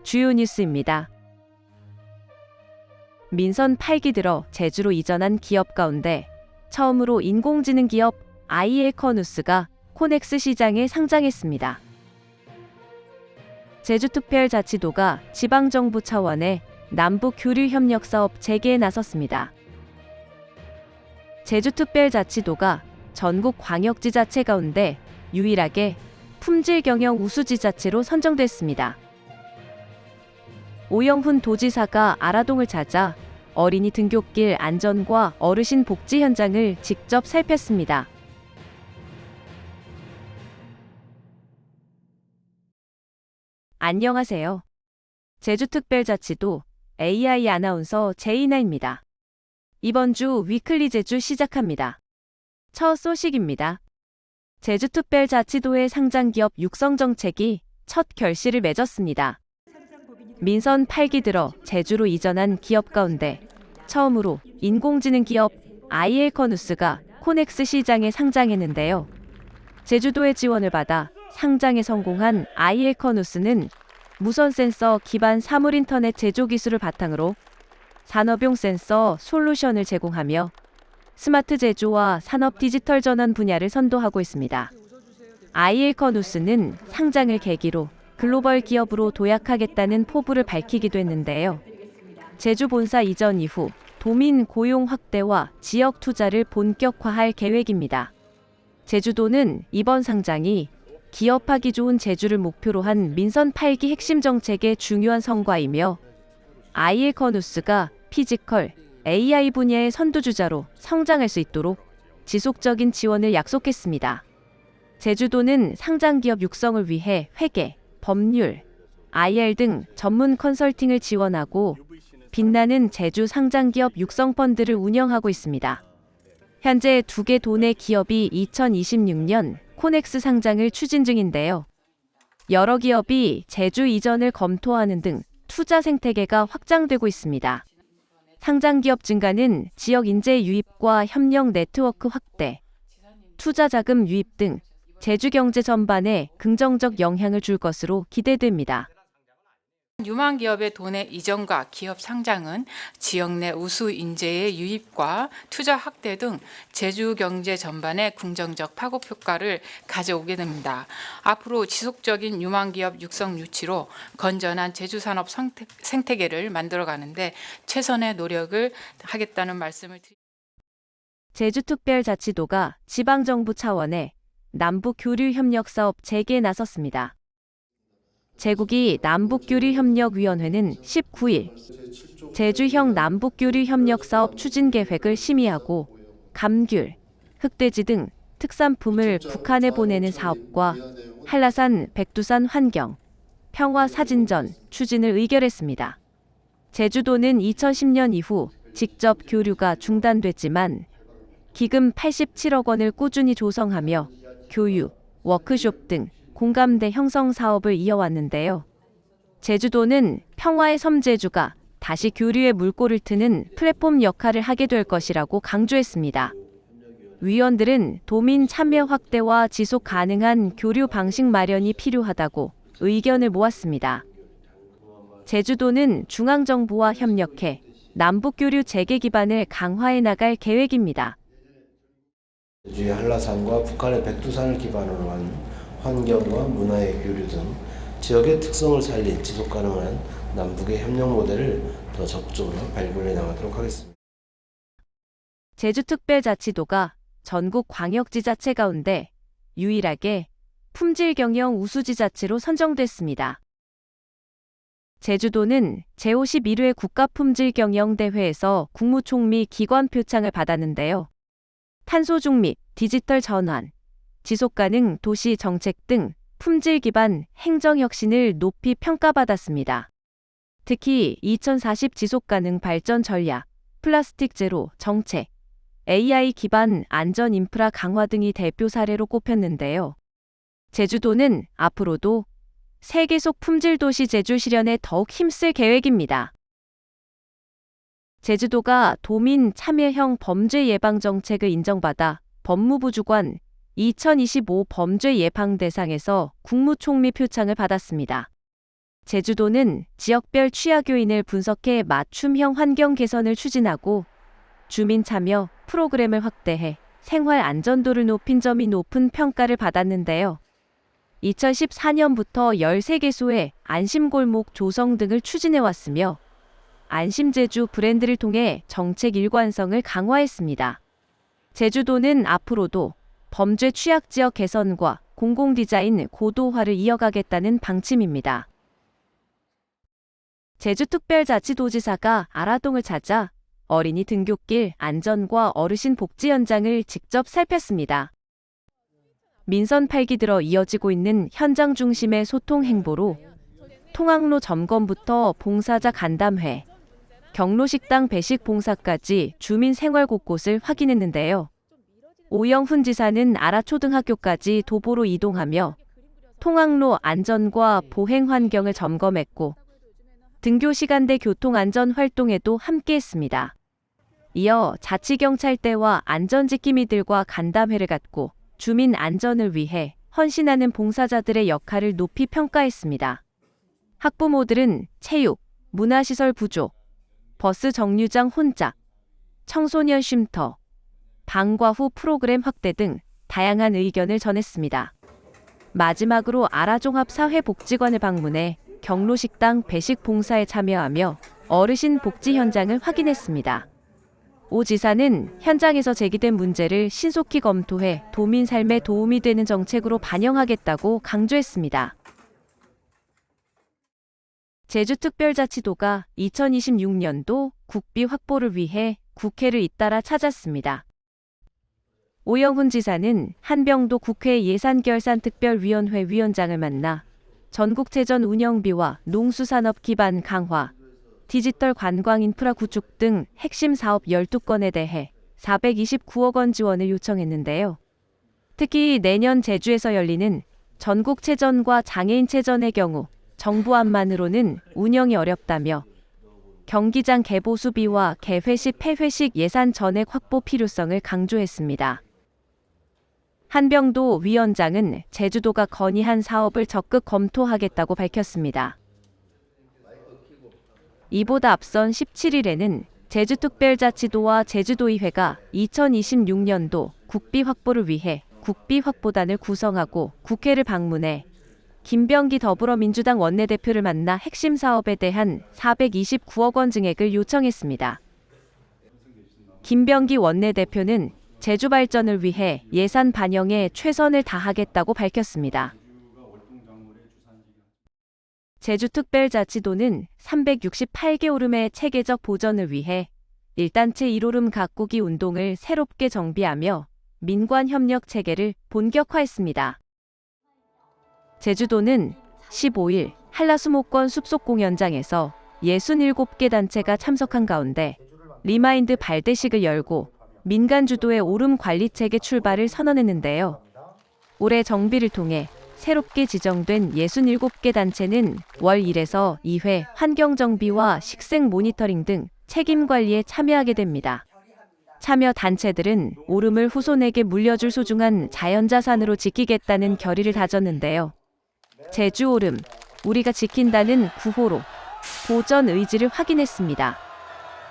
주요 뉴스입니다. 민선 8기 들어 제주로 이전한 기업 가운데 처음으로 인공지능 기업 아이엘커누스가 코넥스 시장에 상장했습니다. 제주특별자치도가 지방정부 차원의 남북 교류 협력 사업 재개에 나섰습니다. 제주특별자치도가 전국 광역지자체 가운데 유일하게 품질 경영 우수지자체로 선정됐습니다. 오영훈 도지사가 아라동을 찾아 어린이 등굣길 안전과 어르신 복지 현장을 직접 살폈습니다. 안녕하세요. 제주특별자치도 AI 아나운서 제이나입니다. 이번 주 위클리 제주 시작합니다. 첫 소식입니다. 제주특별자치도의 상장기업 육성정책이 첫 결실을 맺었습니다. 민선 8기 들어 제주로 이전한 기업 가운데 처음으로 인공지능 기업 아이엘커누스가 코넥스 시장에 상장했는데요. 제주도의 지원을 받아 상장에 성공한 아이엘커누스는 무선 센서 기반 사물 인터넷 제조 기술을 바탕으로 산업용 센서 솔루션을 제공하며 스마트 제조와 산업 디지털 전환 분야를 선도하고 있습니다. 아이엘커누스는 상장을 계기로 글로벌 기업으로 도약하겠다는 포부를 밝히기도 했는데요. 제주 본사 이전 이후 도민 고용 확대와 지역 투자를 본격화할 계획입니다. 제주도는 이번 상장이 기업하기 좋은 제주를 목표로 한 민선 8기 핵심 정책의 중요한 성과이며 아이엘커누스가 피지컬, AI 분야의 선두주자로 성장할 수 있도록 지속적인 지원을 약속했습니다. 제주도는 상장기업 육성을 위해 회계, 법률, IR 등 전문 컨설팅을 지원하고 빛나는 제주 상장기업 육성펀드를 운영하고 있습니다. 현재 2개 도내 기업이 2026년 코넥스 상장을 추진 중인데요. 여러 기업이 제주 이전을 검토하는 등 투자 생태계가 확장되고 있습니다. 상장기업 증가는 지역 인재 유입과 협력 네트워크 확대, 투자 자금 유입 등 제주 경제 전반에 긍정적 영향을 줄 것으로 기대됩니다. 유망 기업의 도내 이전과 기업 상장은 지역 내 우수 인재의 유입과 투자 확대 등 제주 경제 전반에 긍정적 파급 효과를 가져오게 됩니다. 앞으로 지속적인 유망 기업 육성 유치로 건전한 제주 산업 생태계를 만들어가는데 최선의 노력을 하겠다는 말씀을 드립니다. 제주특별자치도가 지방정부 차원의 남북 교류 협력 사업 재개에 나섰습니다. 제국이 남북교류협력위원회는 19일 제주형 남북교류협력사업 추진계획을 심의하고 감귤, 흑돼지 등 특산품을 북한에 보내는 사업과 한라산, 백두산 환경, 평화 사진전 추진을 의결했습니다. 제주도는 2010년 이후 직접 교류가 중단됐지만 기금 87억 원을 꾸준히 조성하며 교육, 워크숍 등 공감대 형성 사업을 이어왔는데요. 제주도는 평화의 섬 제주가 다시 교류의 물꼬를 트는 플랫폼 역할을 하게 될 것이라고 강조했습니다. 위원들은 도민 참여 확대와 지속 가능한 교류 방식 마련이 필요하다고 의견을 모았습니다. 제주도는 중앙정부와 협력해 남북교류 재개 기반을 강화해 나갈 계획입니다. 제주의 한라산과 북한의 백두산을 기반으로 한 환경과 문화의 교류 등 지역의 특성을 살린 지속 가능한 남북의 협력 모델을 더 적극적으로 발굴해 나가도록 하겠습니다. 제주특별자치도가 전국 광역지자체 가운데 유일하게 품질 경영 우수지자체로 선정됐습니다. 제주도는 제51회 국가품질경영대회에서 국무총리 기관 표창을 받았는데요. 탄소 중립, 디지털 전환, 지속가능 도시 정책 등 품질 기반 행정 혁신을 높이 평가받았습니다. 특히 2040 지속가능 발전 전략, 플라스틱 제로 정책, AI 기반 안전 인프라 강화 등이 대표 사례로 꼽혔는데요. 제주도는 앞으로도 세계속 품질 도시 제주 실현에 더욱 힘쓸 계획입니다. 제주도가 도민 참여형 범죄 예방 정책을 인정받아 법무부 주관 2025 범죄 예방 대상에서 국무총리 표창을 받았습니다. 제주도는 지역별 취약 요인을 분석해 맞춤형 환경 개선을 추진하고 주민 참여 프로그램을 확대해 생활 안전도를 높인 점이 높은 평가를 받았는데요. 2014년부터 13개소의 안심골목 조성 등을 추진해왔으며 안심제주 브랜드를 통해 정책 일관성을 강화했습니다. 제주도는 앞으로도 범죄 취약지역 개선과 공공디자인 고도화를 이어가겠다는 방침입니다. 제주특별자치도지사가 아라동을 찾아 어린이 등굣길 안전과 어르신 복지 현장을 직접 살폈습니다. 민선 8기 들어 이어지고 있는 현장 중심의 소통 행보로 통학로 점검부터 봉사자 간담회, 경로식당 배식 봉사까지 주민 생활 곳곳을 확인했는데요. 오영훈 지사는 아라초등학교까지 도보로 이동하며 통학로 안전과 보행 환경을 점검했고 등교 시간대 교통안전 활동에도 함께했습니다. 이어 자치경찰대와 안전지킴이들과 간담회를 갖고 주민 안전을 위해 헌신하는 봉사자들의 역할을 높이 평가했습니다. 학부모들은 체육, 문화시설 부족, 버스 정류장 혼잡, 청소년 쉼터, 방과 후 프로그램 확대 등 다양한 의견을 전했습니다. 마지막으로 아라종합사회복지관을 방문해 경로식당 배식 봉사에 참여하며 어르신 복지 현장을 확인했습니다. 오 지사는 현장에서 제기된 문제를 신속히 검토해 도민 삶에 도움이 되는 정책으로 반영하겠다고 강조했습니다. 제주특별자치도가 2026년도 국비 확보를 위해 국회를 잇따라 찾았습니다. 오영훈 지사는 한병도 국회 예산결산특별위원회 위원장을 만나 전국체전 운영비와 농수산업 기반 강화, 디지털 관광 인프라 구축 등 핵심 사업 12건에 대해 429억 원 지원을 요청했는데요. 특히 내년 제주에서 열리는 전국체전과 장애인체전의 경우 정부안만으로는 운영이 어렵다며 경기장 개보 수비와 개회식 폐회식 예산 전액 확보 필요성을 강조했습니다. 한병도 위원장은 제주도가 건의한 사업을 적극 검토하겠다고 밝혔습니다. 이보다 앞선 17일에는 제주특별자치도와 제주도의회가 2026년도 국비 확보를 위해 국비 확보단을 구성하고 국회를 방문해 김병기 더불어민주당 원내대표를 만나 핵심 사업에 대한 429억 원 증액을 요청했습니다. 김병기 원내대표는 제주 발전을 위해 예산 반영에 최선을 다하겠다고 밝혔습니다. 제주특별자치도는 368개 오름의 체계적 보전을 위해 1단체 1오름 가꾸기 운동을 새롭게 정비하며 민관 협력 체계를 본격화했습니다. 제주도는 15일 한라수목원 숲속공연장에서 67개 단체가 참석한 가운데 리마인드 발대식을 열고 민간 주도의 오름 관리 체계 출발을 선언했는데요. 올해 정비를 통해 새롭게 지정된 67개 단체는 월 1에서 2회 환경정비와 식생 모니터링 등 책임 관리에 참여하게 됩니다. 참여 단체들은 오름을 후손에게 물려줄 소중한 자연자산으로 지키겠다는 결의를 다졌는데요. 제주 오름, 우리가 지킨다는 구호로 보전 의지를 확인했습니다.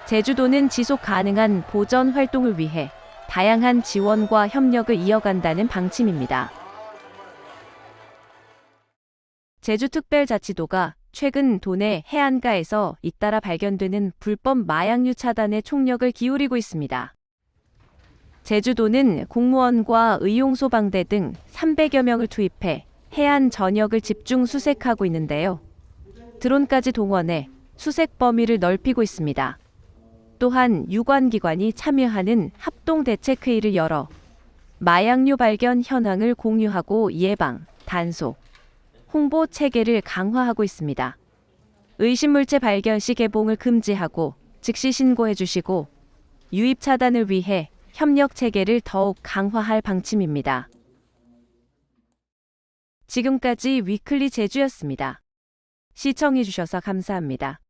제주도는 지속 가능한 보전 활동을 위해 다양한 지원과 협력을 이어간다는 방침입니다. 제주특별자치도가 최근 도내 해안가에서 잇따라 발견되는 불법 마약류 차단에 총력을 기울이고 있습니다. 제주도는 공무원과 의용소방대 등 300여 명을 투입해 해안 전역을 집중 수색하고 있는데요. 드론까지 동원해 수색 범위를 넓히고 있습니다. 또한 유관기관이 참여하는 합동대책회의를 열어 마약류 발견 현황을 공유하고 예방, 단속, 홍보 체계를 강화하고 있습니다. 의심물체 발견 시 개봉을 금지하고 즉시 신고해 주시고 유입 차단을 위해 협력 체계를 더욱 강화할 방침입니다. 지금까지 위클리 제주였습니다. 시청해 주셔서 감사합니다.